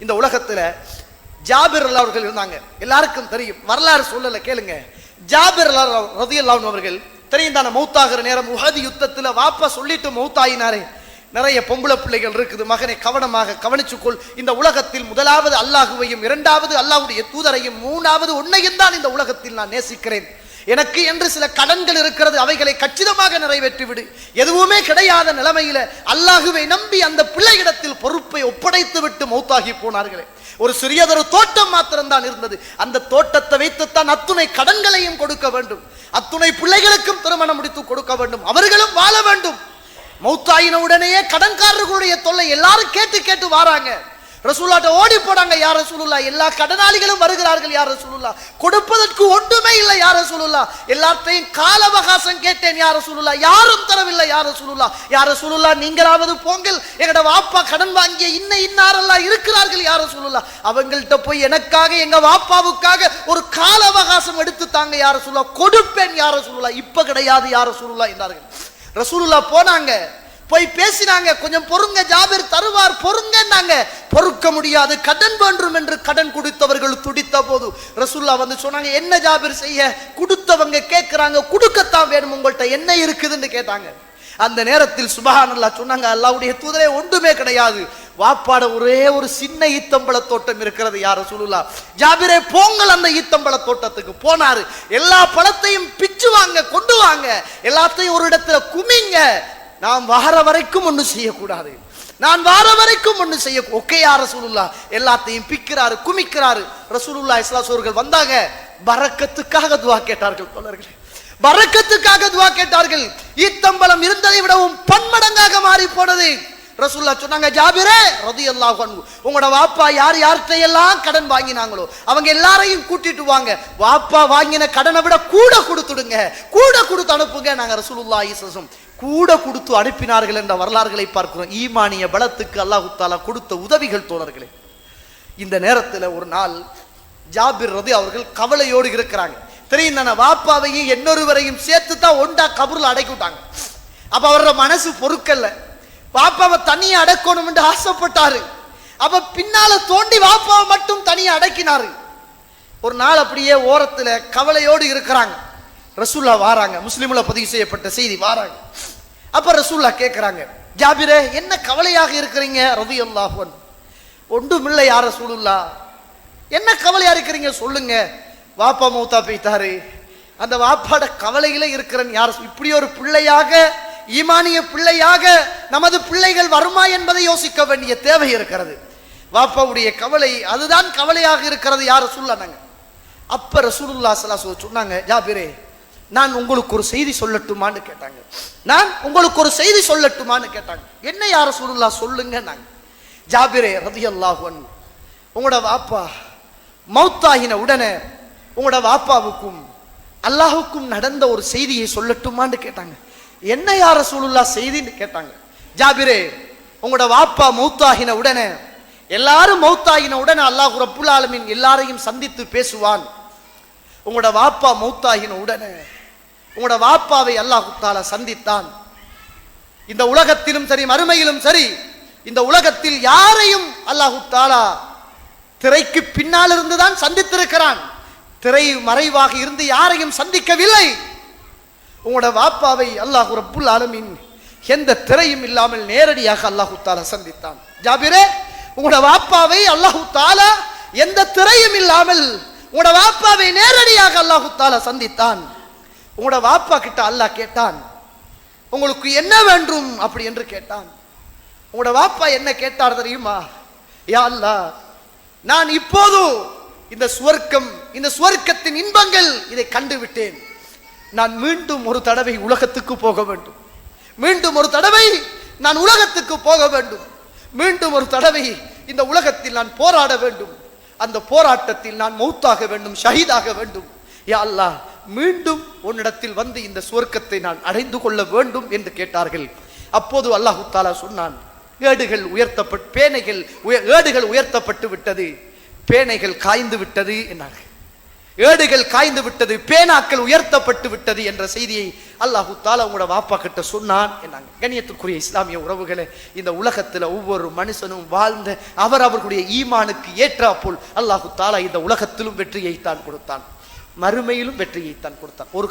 இந்த உலகத்துல ஜாபிர் அவர்கள் இருந்தாங்க, எல்லாருக்கும் தெரியும், வரலாறு சொல்லல கேளுங்க. ஜாபிர் ரலியல்லாஹு அவர்கள் தெரியும் தானே, மௌத்தாகிற நேரம் உஹது யுத்தத்துல வாப்பா சொல்லிட்டு மௌத்தாயினாரே, நிறைய பொம்பளை பிள்ளைகள் இருக்குது, மகனை கவனமாக கவனிச்சுக்கொள், இந்த உலகத்தில் முதலாவது அல்லாஹுவையும் இரண்டாவது அல்லாஹ்வுடைய தூதரையும் மூணாவது உன்னையும் தான் இந்த உலகத்தில் நான் நேசிக்கிறேன், எனக்கு என்று சில கடன்கள் இருக்கிறது, அவைகளை கச்சிதமாக நிறைவேற்றி விடு. எதுவுமே கிடையாத நிலைமையில அல்லாஹுவை நம்பி அந்த பிள்ளையிடத்தில் பொறுப்பை ஒப்படைத்து விட்டு மௌத்தாகி போனார்களே. ஒரு சிறியதொரு தோட்டம் மாத்திரம்தான் இருந்தது, அந்த தோட்டத்தை வைத்துத்தான் அத்துணை கடன்களையும் கொடுக்க வேண்டும், அத்துணை பிள்ளைகளுக்கும் திருமணம் முடித்து கொடுக்க வேண்டும், அவர்களும் வாழ வேண்டும். மௌத்தாயின உடனேயே கடன்காரர்களுடைய தொல்லை எல்லாரும் கேட்டு கேட்டு வாராங்க. ரசூலுல்லாஹ்ட்ட ஓடி போறாங்க, யா ரசூலுல்லாஹ் எல்லா கடனாளிகளும் வருகிறார்கள், யா ரசூலுல்லாஹ் கொடுப்பதற்கு ஒன்றுமே இல்லை, யா ரசூலுல்லாஹ் எல்லாத்தையும் கால அவகாசம் கேட்டேன், யா ரசூலுல்லாஹ் யாரும் தரவில்லை, யா ரசூலுல்லாஹ், யா ரசூலுல்லாஹ் நீங்களாவது போங்கள், எங்கட வாப்பா கடன் வாங்கிய இன்னாரெல்லாம் இருக்கிறார்கள், யா ரசூலுல்லாஹ் அவங்கள்ட்ட போய் எனக்காக எங்க வாப்பாவுக்காக ஒரு கால அவகாசம் எடுத்து தாங்க, யா ரசூலுல்லாஹ் கொடுப்பேன், யா ரசூலுல்லாஹ் இப்ப கிடையாது, யா ரசூலுல்லாஹ் என்றார்கள். ரசூலுல்லாஹ் போனாங்க, போய் பேசினாங்க, கொஞ்சம் பொறுங்க ஜாபிர் தருவார் பொறுங்கன்னாங்க. பொறுக்க முடியாது, கடன் வேண்டும் என்று கடன் கொடுத்தவர்கள் துடித்த போது ரசூலுல்லாஹ் வந்து சொன்னாங்க, என்ன ஜாபிர் செய்ய, கொடுத்தவங்க கேட்கிறாங்க, கொடுக்கத்தான் வேணும், உங்கள்கிட்ட என்ன இருக்குதுன்னு கேட்டாங்க. அந்த நேரத்தில் சுப்ஹானல்லாஹ் சொன்னாங்க, அல்லாஹ்வுடைய தூதரே ஒன்றுமே கிடையாது, வாப்பாட ஒரே ஒரு சின்ன ஈத்தம்பழ தோட்டம் இருக்கிறது, யா ரசூலுல்லாஹ் ஜாபிரே போங்கள் அந்த ஈத்தம்பழ தோட்டத்துக்கு. போனாரு, எல்லா பழத்தையும் பிச்சு வாங்க கொண்டு வாங்க, எல்லாத்தையும் ஒரு இடத்துல குமிங்க, நான் வார வரைக்கும் ஒண்ணு செய்யக்கூடாது, நான் வார வரைக்கும் ஒண்ணு செய்ய. ஓகே யா ரசூலுல்லாஹ் எல்லாத்தையும் பிக்கிறாரு குமிக்கிறாரு. ரசூலுல்லாஹி ஸல்லல்லாஹு அலைஹி வஸல்லம் வந்தாங்க, பரக்கத்துக்காக துஆ கேட்டார்கள் தோழர்களே, பரக்கத்துக்காக துஆ கேட்டார்கள். ஈத்தம்பழம் இருந்ததை விடவும் பன்மடங்காக மாறி போனது. ரசூலுல்லாஹ் சொன்னாங்க, ஜாபிரே ரலியல்லாஹு அன்ஹு உங்களோட வாப்பா யார் யார்கிட்ட எல்லாம் கடன் வாங்கினாங்களோ அவங்க எல்லாரையும் கூட்டிட்டு வாங்க, வாப்பா வாங்கின கடனை விட கூட கொடுத்துடுங்க, கூட கொடுத்து அனுப்புங்க. நாங்க ரசூலுல்லாஹி ஸல்லல்லாஹு அலைஹி வஸல்லம் கூட கொடுத்து அனுப்பினார்கள் என்ற வரலாறுகளை பார்க்கிறோம். ஈமானிய பலத்துக்கு அல்லாஹ் தஆலா கொடுத்த உதவிகள் தோழர்களே. இந்த நேரத்தில் ஒரு நாள் ஜாபிர் ரதி அவர்கள் கவலையோடு இருக்கிறாங்க. தெரியும் தானே, வாப்பாவையும் இன்னொருவரையும் சேர்த்து தான் ஒண்டா கபூர்ல அடைக்கிட்டாங்க. அப்ப அவரோட மனசு பொறுக்கல்ல, வாப்பாவை தனியை அடக்கணும் என்று ஆசைப்பட்டாரு. அப்ப பின்னால தோண்டி வாப்பாவை மட்டும் தனியை அடக்கினாரு. ஒரு நாள் அப்படியே ஓரத்துல கவலையோடு இருக்கிறாங்க. ரசூலுல்லாஹ் வாராங்க, முஸ்லிம்ல பதிவு செய்யப்பட்ட செய்தி, வாராங்க. அப்ப ரசூலுல்லாஹ் கேட்கிறாங்க, ஜாபிரே என்ன கவலையாக இருக்கிறீங்க ரலியல்லாஹு அன்ஹு? ஒன்றுமில்லை யா ரசூலுல்லாஹ், என்ன கவலையா இருக்கிறீங்க சொல்லுங்க. வாப்பா மௌத்தா போய்த்தாரு, அந்த வாப்பாட கவலையில இருக்கிறேன் யார், இப்படி ஒரு பிள்ளையாக ஈமானிய பிள்ளையாக நமது பிள்ளைகள் வருமா என்பதை யோசிக்க வேண்டிய தேவை இருக்கிறது. வாப்பாவுடைய கவலை அதுதான் கவலையாக இருக்கிறது யார் ரசூலுல்லாஹ். அப்ப ரசூலுல்லாஹ் ஸல்லல்லாஹு அலைஹி வஸல்லம் சொன்னாங்க, ஜாபிரே நான் உங்களுக்கு ஒரு செய்தி சொல்லட்டுமான்னு கேட்டாங்க. நான் உங்களுக்கு ஒரு செய்தி சொல்லட்டுமான்னு கேட்டாங்க. என்ன யா ரசூலுல்லாஹ் சொல்லுங்க. நாங்க ஜாபிரே ரலியல்லாஹு அன்ஹு உங்களோட வாப்பா மௌத்தாகின உடனே உங்களோட வாப்பாவுக்கும் அல்லாஹுக்கும் நடந்த ஒரு செய்தியை சொல்லட்டுமான்னு கேட்டாங்க. என்ன யா ரசூலுல்லாஹ் செய்தின்னு கேட்டாங்க. ஜாபிரே உங்களோட வாப்பா மௌத்தாகின உடனே, எல்லாரும் மௌத்தாகின உடனே அல்லாஹ் ரப்புல் ஆலமீன் எல்லாரையும் சந்தித்து பேசுவான். உங்களோட வாப்பா மௌத்தாகின உடனே உங்களோட வாப்பாவை அல்லாஹ் தஆலா சந்தித்தான். இந்த உலகத்திலும் சரி மறுமையிலும் சரி, இந்த உலகத்தில் யாரையும் அல்லாஹ் தஆலா திரைக்கு பின்னால் இருந்துதான் சந்தித்திருக்கிறான், திரை மறைவாக இருந்து யாரையும் சந்திக்கவில்லை. உங்களோட வாப்பாவை அல்லாஹ் ரப்புல் ஆலமீன் எந்த திரையும் இல்லாமல் நேரடியாக அல்லாஹ் தஆலா சந்தித்தான். ஜாபிரே உங்களோட வாப்பாவை அல்லாஹ் தஆலா எந்த திரையும் இல்லாமல் உங்களோட வாப்பாவை நேரடியாக அல்லாஹ் தஆலா சந்தித்தான். உங்களோட வாப்பா கிட்ட அல்லாஹ் கேட்டான், உங்களுக்கு என்ன வேண்டும் அப்படி என்று கேட்டான். உங்களோட வாப்பா என்ன கேட்டார் தெரியுமா? யா அல்லாஹ், நான் இப்போது இந்த சுவர்க்கம், இந்த சுவர்க்கத்தின் இன்பங்கள் இதை கண்டு விட்டேன், நான் மீண்டும் ஒரு தடவை உலகத்துக்கு போக வேண்டும், மீண்டும் ஒரு தடவை நான் உலகத்துக்கு போக வேண்டும், மீண்டும் ஒரு தடவை இந்த உலகத்தில் நான் போராட வேண்டும், அந்த போராட்டத்தில் நான் மௌத்தாக வேண்டும், ஷஹீதாக வேண்டும். யா அல்லாஹ், மீண்டும் உன்னிடத்தில் வந்து இந்த சுவர்க்கத்தை நான் அடைந்து கொள்ள வேண்டும் என்று கேட்டார்கள். அப்போது அல்லாஹ் தஆலா சொன்னான், ஏடுகள் ஏடுகள் உயர்த்தப்பட்டு விட்டது, பேனைகள் காய்ந்து விட்டது என்றார்கள். ஏடுகள் காய்ந்து விட்டது, பேனாக்கள் உயர்த்தப்பட்டு விட்டது என்ற செய்தியை அல்லாஹு தஆலா உங்களோட வாப்பா கிட்ட சொன்னான் என்னாங்க. கண்ணியத்துக்குரிய இஸ்லாமிய உறவுகளே, இந்த உலகத்துல ஒவ்வொரு மனுஷனும் வாழ்ந்த அவர்களுடைய ஈமானுக்கு ஏற்றாப்போல் அல்லாஹு தஆலா இந்த உலகத்திலும் வெற்றியை தான் கொடுத்தான், மறுமையிலும் வெற்றியை தான் கொடுத்தான். ஒரு